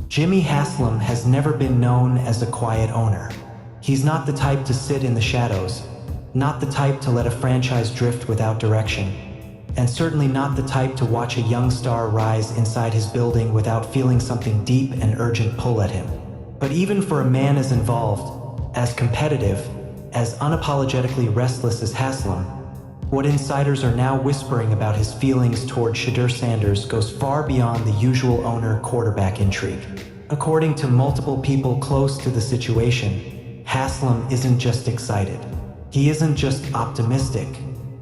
Jimmy Haslem has never been known as a quiet owner. He's not the type to sit in the shadows, not the type to let a franchise drift without direction, and certainly not the type to watch a young star rise inside his building without feeling something deep and urgent pull at him. But even for a man as involved, as competitive, as unapologetically restless as Haslem, what insiders are now whispering about his feelings toward Shedeur Sanders goes far beyond the usual owner-quarterback intrigue. According to multiple people close to the situation, Haslem isn't just excited. He isn't just optimistic.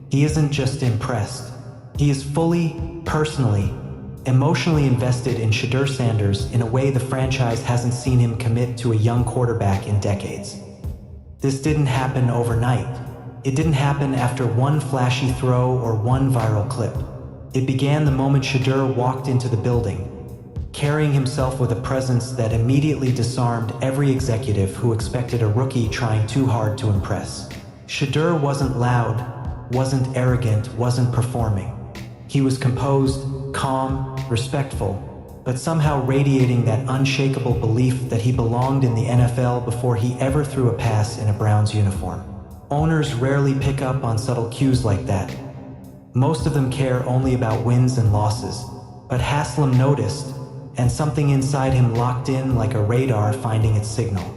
He isn't just impressed. He is fully, personally, emotionally invested in Shedeur Sanders in a way the franchise hasn't seen him commit to a young quarterback in decades. This didn't happen overnight. It didn't happen after one flashy throw or one viral clip. It began the moment Shedeur walked into the building, carrying himself with a presence that immediately disarmed every executive who expected a rookie trying too hard to impress. Shedeur wasn't loud, wasn't arrogant, wasn't performing. He was composed, calm, respectful, but somehow radiating that unshakable belief that he belonged in the NFL before he ever threw a pass in a Browns uniform. Owners rarely pick up on subtle cues like that. Most of them care only about wins and losses, but Haslem noticed, and something inside him locked in like a radar finding its signal.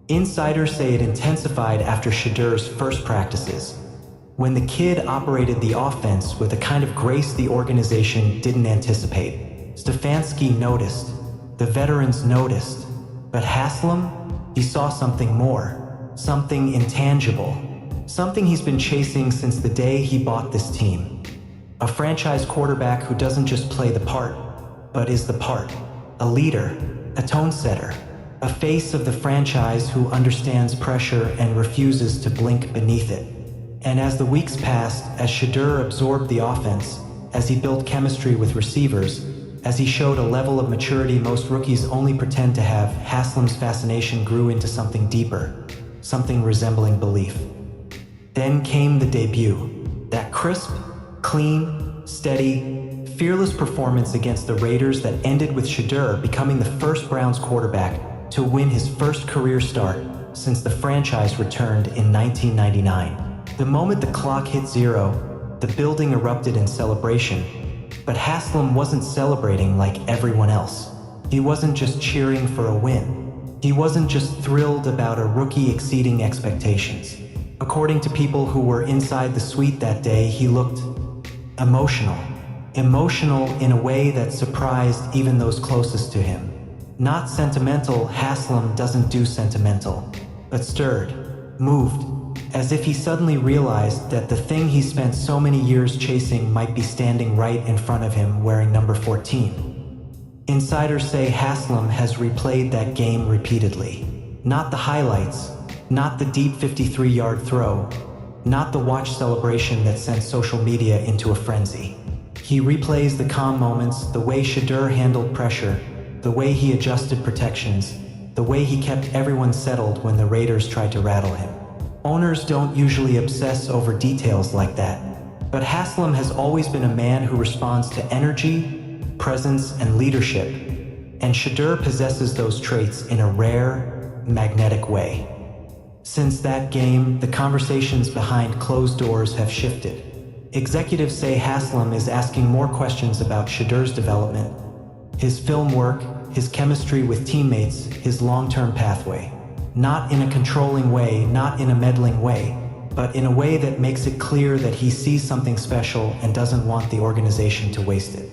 Insiders say it intensified after Shedeur's first practices, when the kid operated the offense with a kind of grace the organization didn't anticipate. Stefanski noticed, the veterans noticed, but Haslem, he saw something more, something intangible, something he's been chasing since the day he bought this team. A franchise quarterback who doesn't just play the part, but is the part. A leader, a tone setter, a face of the franchise who understands pressure and refuses to blink beneath it. And as the weeks passed, as Shedeur absorbed the offense, as he built chemistry with receivers, as he showed a level of maturity most rookies only pretend to have, Haslem's fascination grew into something deeper, something resembling belief. Then came the debut, that crisp, clean, steady, fearless performance against the Raiders that ended with Shedeur becoming the first Browns quarterback to win his first career start since the franchise returned in 1999. The moment the clock hit zero, the building erupted in celebration, but Haslem wasn't celebrating like everyone else. He wasn't just cheering for a win. He wasn't just thrilled about a rookie exceeding expectations. According to people who were inside the suite that day, he looked emotional. Emotional in a way that surprised even those closest to him. Not sentimental, Haslem doesn't do sentimental, but stirred, moved, as if he suddenly realized that the thing he spent so many years chasing might be standing right in front of him wearing number 14. Insiders say Haslem has replayed that game repeatedly. Not the highlights, not the deep 53-yard throw, not the watch celebration that sent social media into a frenzy. He replays the calm moments, the way Shedeur handled pressure, the way he adjusted protections, the way he kept everyone settled when the Raiders tried to rattle him. Owners don't usually obsess over details like that, but Haslem has always been a man who responds to energy, presence, and leadership, and Shedeur possesses those traits in a rare, magnetic way. Since that game, the conversations behind closed doors have shifted. Executives say Haslem is asking more questions about Shedeur's development, his film work, his chemistry with teammates, his long-term pathway. Not in a controlling way, not in a meddling way, but in a way that makes it clear that he sees something special and doesn't want the organization to waste it.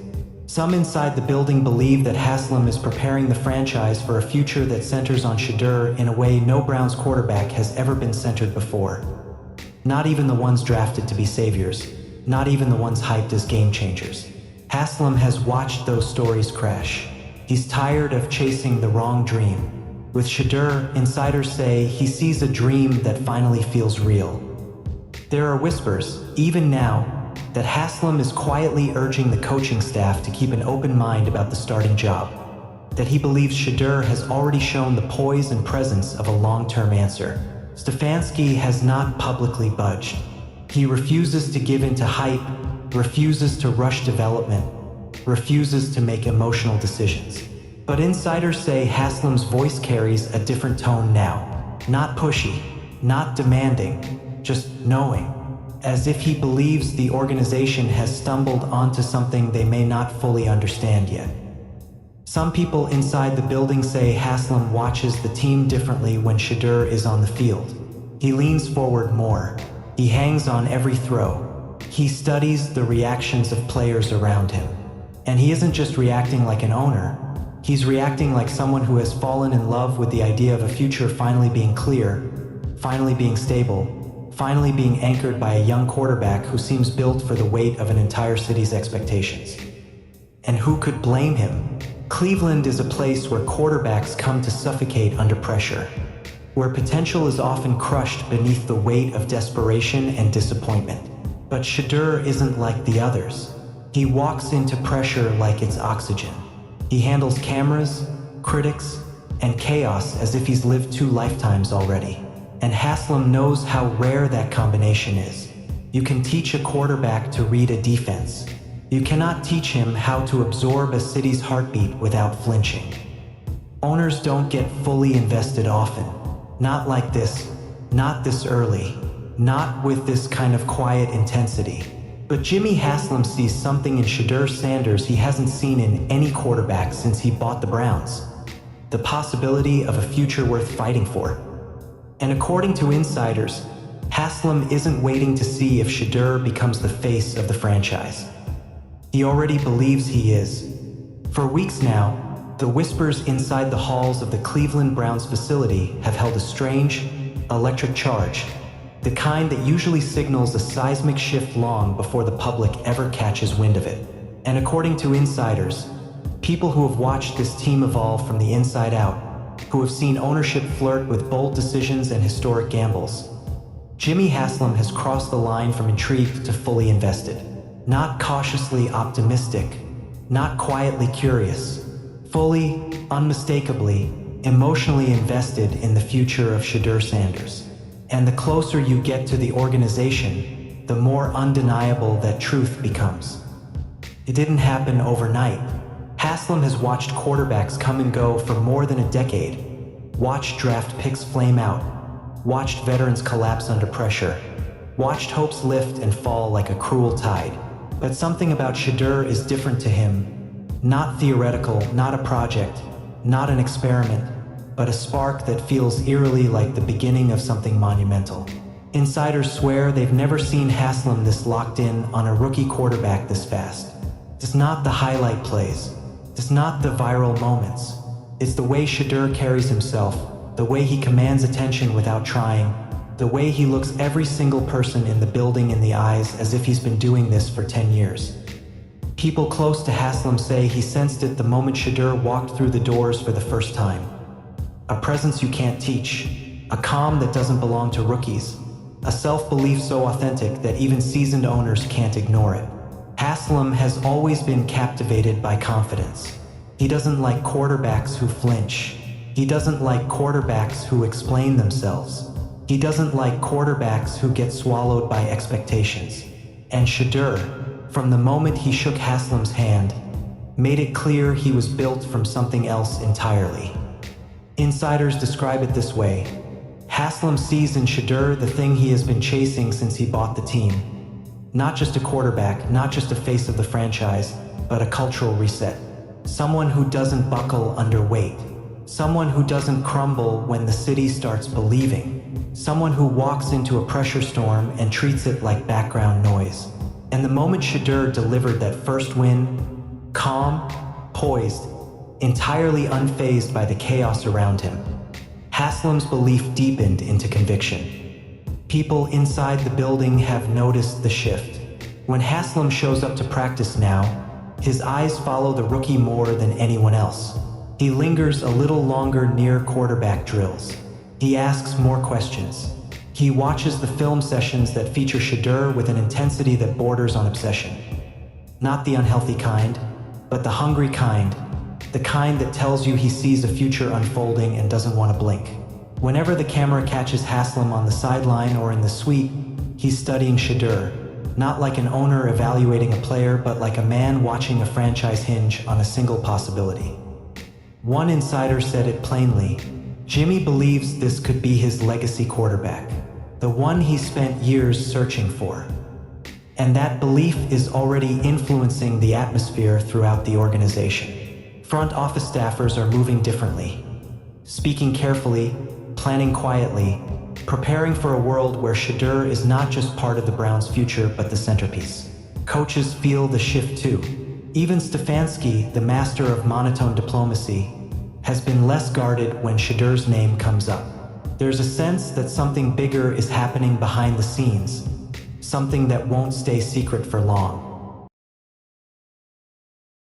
Some inside the building believe that Haslem is preparing the franchise for a future that centers on Shedeur in a way no Browns quarterback has ever been centered before. Not even the ones drafted to be saviors, not even the ones hyped as game changers. Haslem has watched those stories crash. He's tired of chasing the wrong dream. With Shedeur, insiders say he sees a dream that finally feels real. There are whispers, even now, that Haslem is quietly urging the coaching staff to keep an open mind about the starting job, that he believes Shedeur has already shown the poise and presence of a long-term answer. Stefanski has not publicly budged. He refuses to give in to hype, refuses to rush development, refuses to make emotional decisions. But insiders say Haslem's voice carries a different tone now. Not pushy, not demanding, just knowing. As if he believes the organization has stumbled onto something they may not fully understand yet. Some people inside the building say Haslem watches the team differently when Shedeur is on the field. He leans forward more. He hangs on every throw. He studies the reactions of players around him. And he isn't just reacting like an owner. He's reacting like someone who has fallen in love with the idea of a future finally being clear, finally being stable, finally being anchored by a young quarterback who seems built for the weight of an entire city's expectations. And who could blame him? Cleveland is a place where quarterbacks come to suffocate under pressure, where potential is often crushed beneath the weight of desperation and disappointment. But Shedeur isn't like the others. He walks into pressure like it's oxygen. He handles cameras, critics, and chaos as if he's lived 2 lifetimes already. And Haslem knows how rare that combination is. You can teach a quarterback to read a defense. You cannot teach him how to absorb a city's heartbeat without flinching. Owners don't get fully invested often. Not like this, not this early, not with this kind of quiet intensity. But Jimmy Haslem sees something in Shedeur Sanders he hasn't seen in any quarterback since he bought the Browns. The possibility of a future worth fighting for. And according to insiders, Haslem isn't waiting to see if Shedeur becomes the face of the franchise. He already believes he is. For weeks now, the whispers inside the halls of the Cleveland Browns facility have held a strange, electric charge, the kind that usually signals a seismic shift long before the public ever catches wind of it. And according to insiders, people who have watched this team evolve from the inside out, who have seen ownership flirt with bold decisions and historic gambles, Jimmy Haslem has crossed the line from intrigued to fully invested. Not cautiously optimistic, not quietly curious, fully, unmistakably, emotionally invested in the future of Shedeur Sanders. And the closer you get to the organization, the more undeniable that truth becomes. It didn't happen overnight. Haslem has watched quarterbacks come and go for more than a decade, watched draft picks flame out, watched veterans collapse under pressure, watched hopes lift and fall like a cruel tide. But something about Shedeur is different to him. Not theoretical, not a project, not an experiment, but a spark that feels eerily like the beginning of something monumental. Insiders swear they've never seen Haslem this locked in on a rookie quarterback this fast. It's not the highlight plays. It's not the viral moments. It's the way Shedeur carries himself, the way he commands attention without trying, the way he looks every single person in the building in the eyes as if he's been doing this for 10 years. People close to Haslem say he sensed it the moment Shedeur walked through the doors for the first time. A presence you can't teach, a calm that doesn't belong to rookies, a self-belief so authentic that even seasoned owners can't ignore it. Haslem has always been captivated by confidence. He doesn't like quarterbacks who flinch. He doesn't like quarterbacks who explain themselves. He doesn't like quarterbacks who get swallowed by expectations. And Shedeur, from the moment he shook Haslem's hand, made it clear he was built from something else entirely. Insiders describe it this way. Haslem sees in Shedeur the thing he has been chasing since he bought the team. Not just a quarterback, not just a face of the franchise, but a cultural reset. Someone who doesn't buckle under weight. Someone who doesn't crumble when the city starts believing. Someone who walks into a pressure storm and treats it like background noise. And the moment Shedeur delivered that first win, calm, poised, entirely unfazed by the chaos around him, Haslem's belief deepened into conviction. People inside the building have noticed the shift. When Haslem shows up to practice now, his eyes follow the rookie more than anyone else. He lingers a little longer near quarterback drills. He asks more questions. He watches the film sessions that feature Shedeur with an intensity that borders on obsession. Not the unhealthy kind, but the hungry kind. The kind that tells you he sees a future unfolding and doesn't want to blink. Whenever the camera catches Haslem on the sideline or in the suite, he's studying Shedeur, not like an owner evaluating a player, but like a man watching a franchise hinge on a single possibility. One insider said it plainly. Jimmy believes this could be his legacy quarterback, the one he spent years searching for. And that belief is already influencing the atmosphere throughout the organization. Front office staffers are moving differently, speaking carefully, planning quietly, preparing for a world where Shedeur is not just part of the Browns' future but the centerpiece. Coaches feel the shift too. Even Stefanski, the master of monotone diplomacy, has been less guarded when Shedeur's name comes up. There's a sense that something bigger is happening behind the scenes, something that won't stay secret for long.